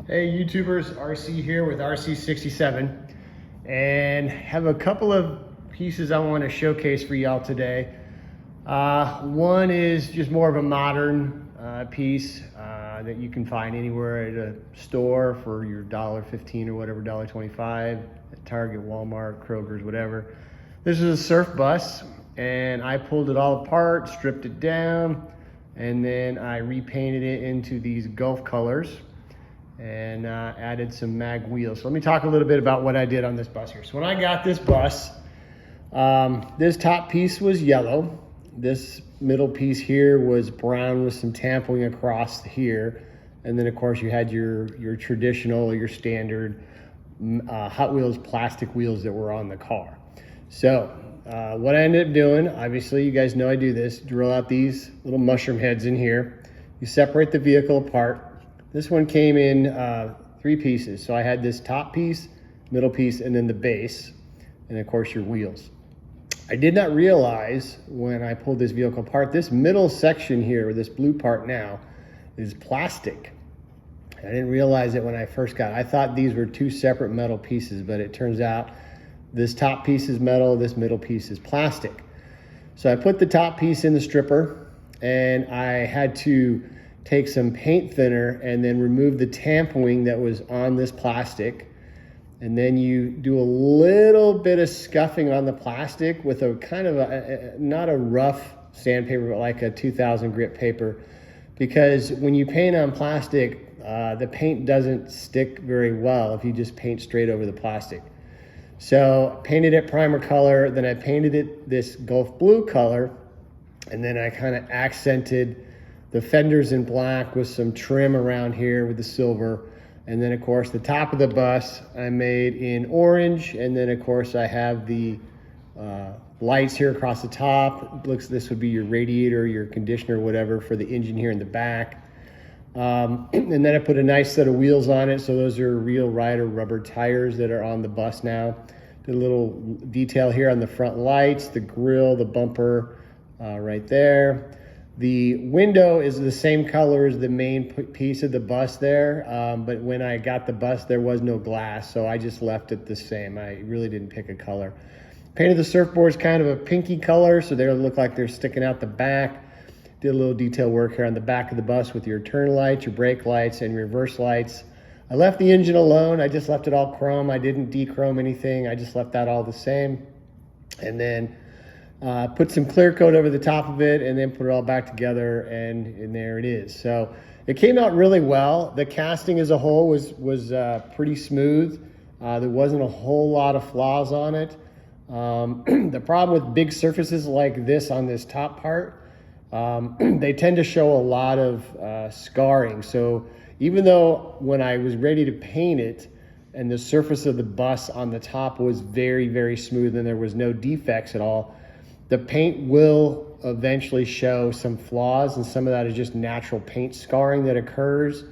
Hey YouTubers, RC here with RC67 and have a couple of pieces I want to showcase for y'all today. One is just more of a modern piece that you can find anywhere at a store for your $1.15 or whatever, $1.25 at Target, Walmart, Kroger's, whatever. This is a surf bus and I pulled it all apart, stripped it down, and then I repainted it into these Gulf colors and added some mag wheels. So let me talk a little bit about what I did on this bus here. So when I got this bus, this top piece was yellow. This middle piece here was brown with some tampering across here. And then of course you had your traditional, your standard Hot Wheels plastic wheels that were on the car. So what I ended up doing, obviously you guys know I do this, drill out these little mushroom heads in here. You separate the vehicle apart. This one came in 3 pieces. So I had this top piece, middle piece, and then the base, and of course your wheels. I did not realize when I pulled this vehicle apart, this middle section here, or this blue part now, is plastic. I didn't realize it when I first got it. I thought these were 2 separate metal pieces, but it turns out this top piece is metal, this middle piece is plastic. So I put the top piece in the stripper, and I had to take some paint thinner and then remove the tampering that was on this plastic. And then you do a little bit of scuffing on the plastic with a kind of not a rough sandpaper, but like a 2000 grit paper. Because when you paint on plastic, the paint doesn't stick very well if you just paint straight over the plastic. So painted it primer color, then I painted it this Gulf blue color, and then I kind of accented the fenders in black with some trim around here with the silver. And then of course the top of the bus I made in orange. And then of course I have the lights here across the top. This would be your radiator, your conditioner, whatever, for the engine here in the back. And then I put a nice set of wheels on it. So those are real Ryder rubber tires that are on the bus now. Did a little detail here on the front lights, the grille, the bumper right there. The window is the same color as the main piece of the bus there, but when I got the bus, there was no glass, so I just left it the same. I really didn't pick a color. Painted the surfboards kind of a pinky color, so they look like they're sticking out the back. Did a little detail work here on the back of the bus with your turn lights, your brake lights, and reverse lights. I left the engine alone. I just left it all chrome. I didn't dechrome anything. I just left that all the same. And then put some clear coat over the top of it, and then put it all back together, and there it is. So it came out really well. The casting as a whole was pretty smooth. There wasn't a whole lot of flaws on it. The problem with big surfaces like this on this top part, they tend to show a lot of scarring. So even though when I was ready to paint it and the surface of the bus on the top was very, very smooth and there was no defects at all, the paint will eventually show some flaws, and some of that is just natural paint scarring that occurs.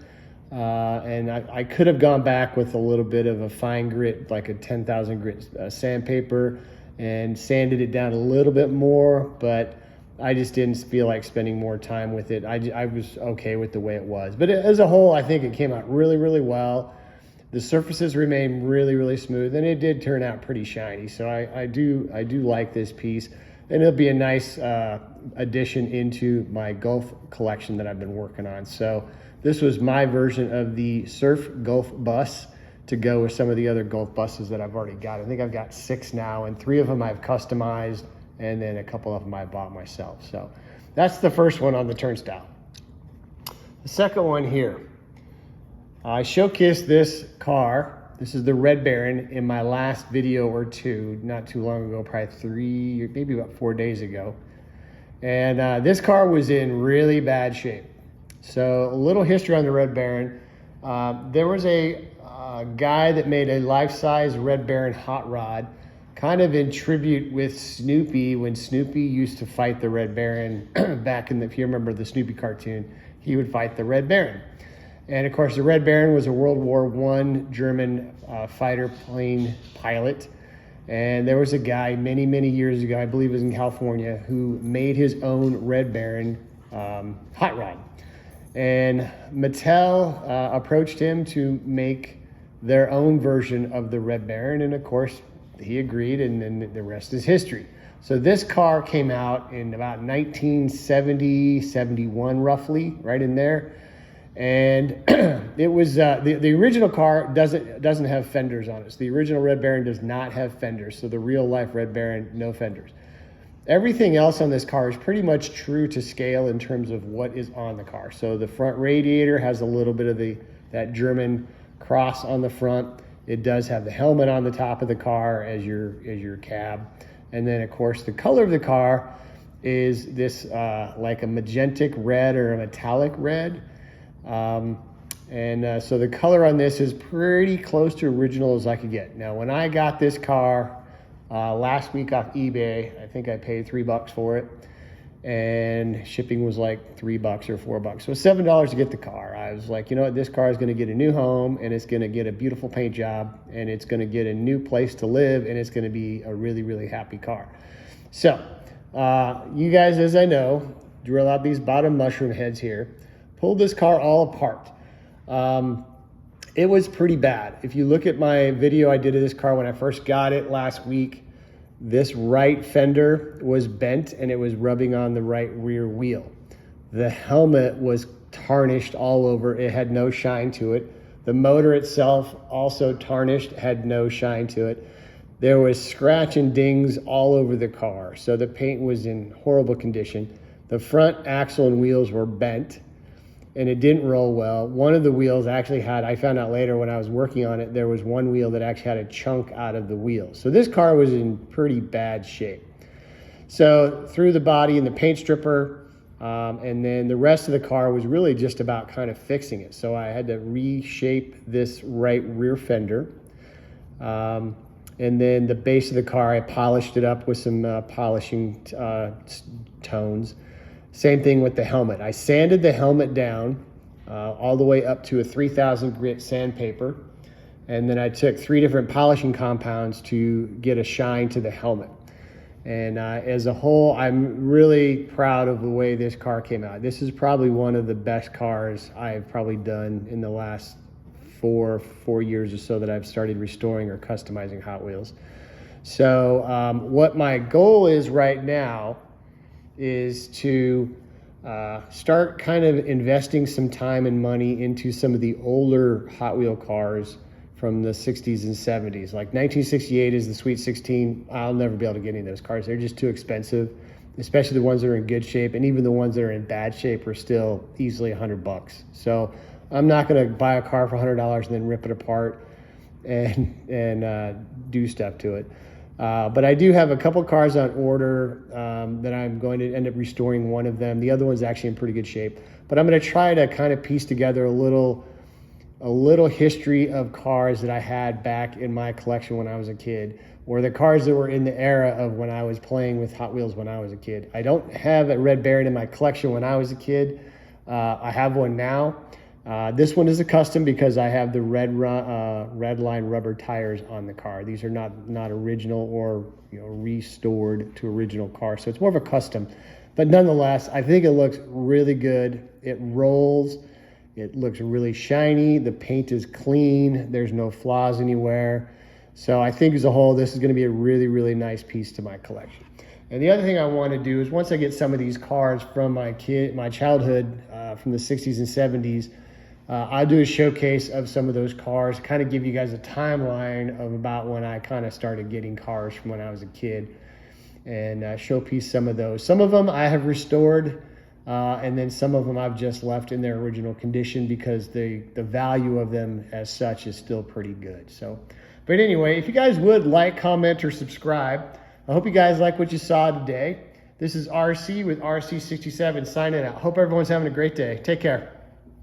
And I could have gone back with a little bit of a fine grit, like a 10,000 grit sandpaper, and sanded it down a little bit more, but I just didn't feel like spending more time with it. I was okay with the way it was. But as a whole, I think it came out really, really well. The surfaces remain really, really smooth, and it did turn out pretty shiny. So I do like this piece. And it'll be a nice addition into my Gulf collection that I've been working on. So this was my version of the Surf Gulf bus to go with some of the other Gulf buses that I've already got. I think I've got 6 now, and 3 of them I've customized, and then a couple of them I bought myself. So that's the first one on the turnstile. The second one here, I showcased this car. This is the Red Baron in my last video or 2, not too long ago, probably 3, or maybe about 4 days ago. And this car was in really bad shape. So a little history on the Red Baron. There was a guy that made a life-size Red Baron hot rod, kind of in tribute with Snoopy, when Snoopy used to fight the Red Baron back in the, if you remember the Snoopy cartoon, he would fight the Red Baron. And of course, the Red Baron was a World War I German fighter plane pilot. And there was a guy many, many years ago, I believe it was in California, who made his own Red Baron hot rod. And Mattel approached him to make their own version of the Red Baron, and of course he agreed, and then the rest is history. So this car came out in about 1970, 71 roughly, right in there. And it was the original car doesn't have fenders on it. So the original Red Baron does not have fenders. So the real life Red Baron, no fenders. Everything else on this car is pretty much true to scale in terms of what is on the car. So the front radiator has a little bit of that German cross on the front. It does have the helmet on the top of the car as your cab. And then of course the color of the car is this like a magentic red or a metallic red. So the color on this is pretty close to original as I could get. Now when I got this car last week off eBay, I think I paid $3 for it, and shipping was like $3 or $4. So $7 to get the car. I was like, you know what, this car is going to get a new home, and it's going to get a beautiful paint job, and it's going to get a new place to live, and it's going to be a really, really happy car. So you guys, as I know, drill out these bottom mushroom heads here, pull this car all apart. It was pretty bad. If you look at my video I did of this car when I first got it last week, this right fender was bent and it was rubbing on the right rear wheel. The helmet was tarnished all over. It had no shine to it. The motor itself also tarnished, had no shine to it. There was scratch and dings all over the car. So the paint was in horrible condition. The front axle and wheels were bent, and it didn't roll well. One of the wheels actually had, I found out later when I was working on it, there was one wheel that actually had a chunk out of the wheel. So this car was in pretty bad shape. So through the body and the paint stripper, and then the rest of the car was really just about kind of fixing it. So I had to reshape this right rear fender. And then the base of the car, I polished it up with some polishing tones. Same thing with the helmet. I sanded the helmet down all the way up to a 3000 grit sandpaper. And then I took 3 different polishing compounds to get a shine to the helmet. And as a whole, I'm really proud of the way this car came out. This is probably one of the best cars I've probably done in the last four years or so that I've started restoring or customizing Hot Wheels. So what my goal is right now is to start kind of investing some time and money into some of the older Hot Wheel cars from the 60s and 70s. Like 1968 is the Sweet 16. I'll never be able to get any of those cars. They're just too expensive, especially the ones that are in good shape. And even the ones that are in bad shape are still easily $100. So I'm not gonna buy a car for $100 and then rip it apart and do stuff to it. But I do have a couple cars on order that I'm going to end up restoring one of them. The other one's actually in pretty good shape. But I'm going to try to kind of piece together a little history of cars that I had back in my collection when I was a kid, or the cars that were in the era of when I was playing with Hot Wheels when I was a kid. I don't have a Red Baron in my collection when I was a kid. I have one now. This one is a custom because I have the red line rubber tires on the car. These are not original or restored to original car, so it's more of a custom. But nonetheless, I think it looks really good. It rolls. It looks really shiny. The paint is clean. There's no flaws anywhere. So I think as a whole, this is going to be a really, really nice piece to my collection. And the other thing I want to do is once I get some of these cars from my childhood, from the 60s and 70s, I'll do a showcase of some of those cars, kind of give you guys a timeline of about when I kind of started getting cars from when I was a kid, and showpiece some of those. Some of them I have restored, and then some of them I've just left in their original condition because the value of them as such is still pretty good. So, but anyway, if you guys would like, comment, or subscribe, I hope you guys like what you saw today. This is RC with RC67 signing out. Hope everyone's having a great day. Take care.